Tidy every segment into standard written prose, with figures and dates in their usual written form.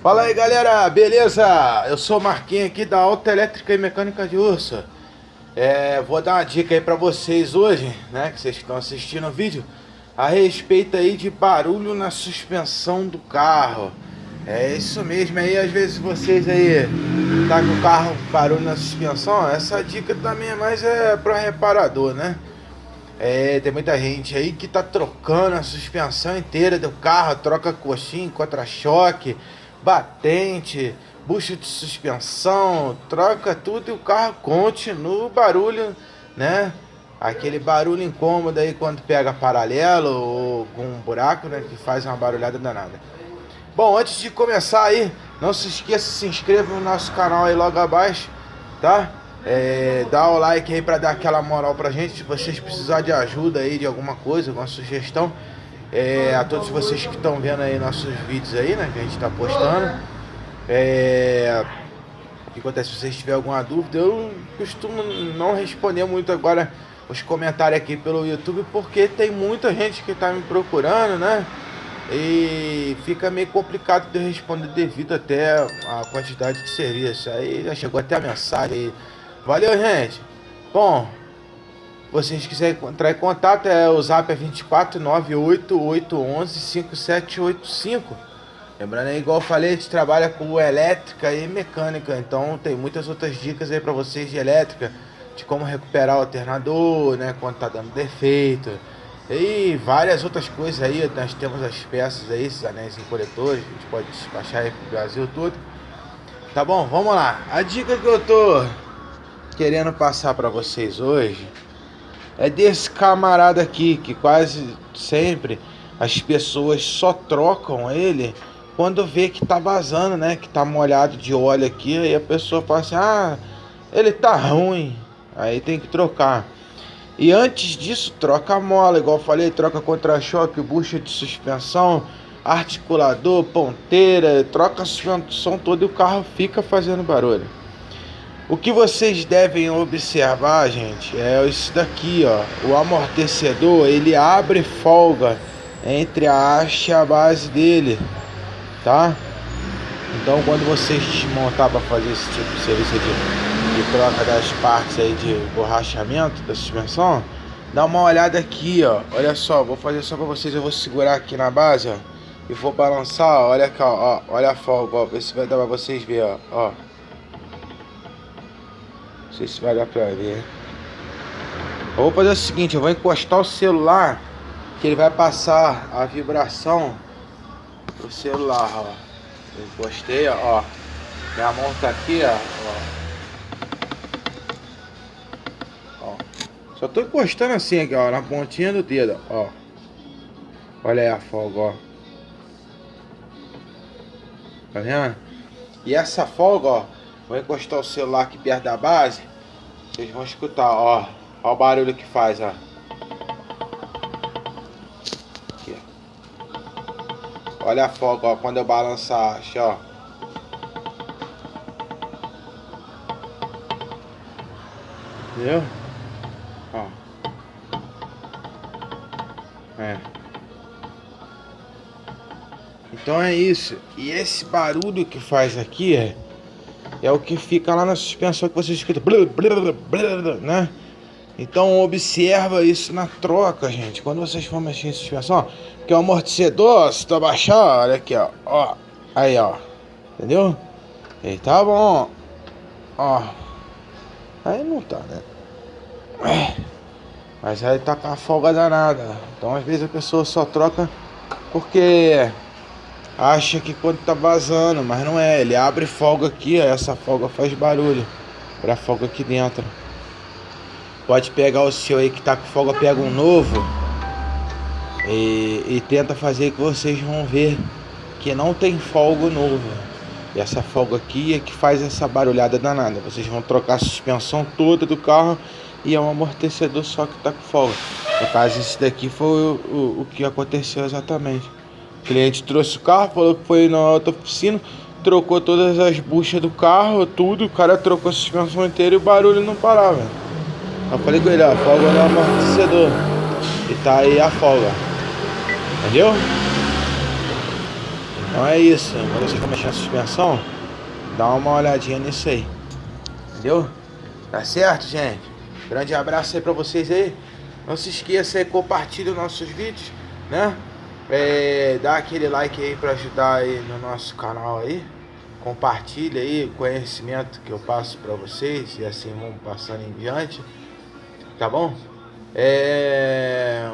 Fala aí galera, beleza? Eu sou o Marquinhos aqui da Auto Elétrica e Mecânica de Urso. Vou dar uma dica aí pra vocês hoje, né, que vocês estão assistindo o vídeo, a respeito aí de barulho na suspensão do carro. É isso mesmo aí, às vezes vocês aí tá com o carro com barulho na suspensão, essa dica também é mais pro reparador, né? Tem muita gente aí que tá trocando a suspensão inteira do carro, troca coxinha, contra-choque, batente, bucho de suspensão, troca tudo e o carro continua o barulho, né? Aquele barulho incômodo aí quando pega paralelo ou com um buraco, né? Que faz uma barulhada danada. Bom, antes de começar aí, não se esqueça, se inscreva no nosso canal aí logo abaixo, tá? Dá o like aí pra dar aquela moral pra gente. Se vocês precisarem de ajuda aí, de alguma coisa, alguma sugestão, a todos vocês que estão vendo aí nossos vídeos aí, né, que a gente tá postando, o que acontece, se vocês tiverem alguma dúvida, eu costumo não responder muito agora os comentários aqui pelo YouTube, porque tem muita gente que tá me procurando, né, e fica meio complicado de responder devido até a quantidade de serviço. Aí já chegou até a mensagem aí. Valeu, gente. Bom, vocês quiserem entrar em contato, o zap é 24 98811 5785. Lembrando aí, igual eu falei, a gente trabalha com elétrica e mecânica, então tem muitas outras dicas aí para vocês de elétrica, de como recuperar o alternador, né, quando tá dando defeito, e várias outras coisas aí. Nós temos as peças aí, esses anéis coletores, a gente pode despachar aí pro Brasil todo. Tá bom, vamos lá. A dica que eu tô querendo passar para vocês hoje é desse camarada aqui, que quase sempre as pessoas só trocam ele quando vê que tá vazando, né, que tá molhado de óleo aqui, aí a pessoa fala assim: ah, ele tá ruim, aí tem que trocar. E antes disso, troca a mola, igual eu falei, troca contra-choque, bucha de suspensão, articulador, ponteira, troca a suspensão toda e o carro fica fazendo barulho. O que vocês devem observar, gente, é isso daqui, ó. O amortecedor, ele abre folga entre a haste e a base dele, tá? Então, quando vocês desmontar para fazer esse tipo de serviço de troca das partes aí de borrachamento da suspensão, dá uma olhada aqui, ó. Olha só, vou fazer só para vocês. Eu vou segurar aqui na base, ó, e vou balançar, ó. Olha aqui, ó. Olha a folga, ó. Vê se vai dar para vocês verem, ó. Não sei se vai dar pra ver. Eu vou fazer o seguinte, eu vou encostar o celular, que ele vai passar a vibração pro celular, ó. Eu encostei, ó. Minha mão tá aqui, ó. Só tô encostando assim aqui, ó, na pontinha do dedo, ó. Olha aí a folga, ó. Tá vendo? E essa folga, ó, vou encostar o celular aqui perto da base. Vocês vão escutar, ó. Ó o barulho que faz, ó. Aqui, ó. Olha a folga, ó, quando eu balançar a haste, ó. Entendeu? Ó. Então é isso. E esse barulho que faz aqui é o que fica lá na suspensão, que você escuta, né? Então observa isso na troca, gente. Quando vocês for mexer em suspensão, que é o amortecedor, se tu abaixar, olha aqui, ó. Aí, ó. Entendeu? Aí tá bom. Ó. Aí não tá, né? Mas aí tá com a folga danada. Então às vezes a pessoa só troca porque acha que quando tá vazando, mas não é. Ele abre folga aqui, ó, essa folga faz barulho pra folga aqui dentro. Pode pegar o seu aí que tá com folga, pega um novo e tenta fazer, que vocês vão ver que não tem folga novo. E essa folga aqui é que faz essa barulhada danada. Vocês vão trocar a suspensão toda do carro e é um amortecedor só que tá com folga. No caso, esse daqui foi o que aconteceu exatamente. O cliente trouxe o carro, falou que foi na outra oficina, trocou todas as buchas do carro, tudo, o cara trocou a suspensão inteira e o barulho não parava. Eu falei com ele, ó, a folga no amortecedor. E tá aí a folga. Entendeu? Então é isso, quando vocês for mexer na suspensão, dá uma olhadinha nisso aí, entendeu? Tá certo, gente? Grande abraço aí pra vocês aí. Não se esqueça aí, compartilha os nossos vídeos, né? Dá aquele like aí pra ajudar aí no nosso canal aí. Compartilha aí o conhecimento que eu passo pra vocês e assim vamos passando em diante, tá bom?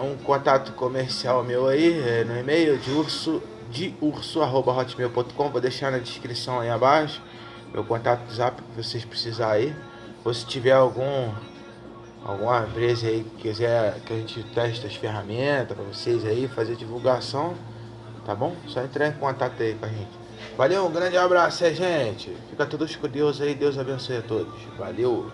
Um contato comercial meu aí no e-mail de urso@hotmail.com. Vou deixar na descrição aí abaixo meu contato do zap que vocês precisarem aí. Ou se tiver alguma empresa aí que quiser que a gente teste as ferramentas para vocês aí, fazer divulgação, tá bom? Só entrar em contato aí com a gente. Valeu, um grande abraço aí, gente. Fica todos com Deus aí, Deus abençoe a todos. Valeu!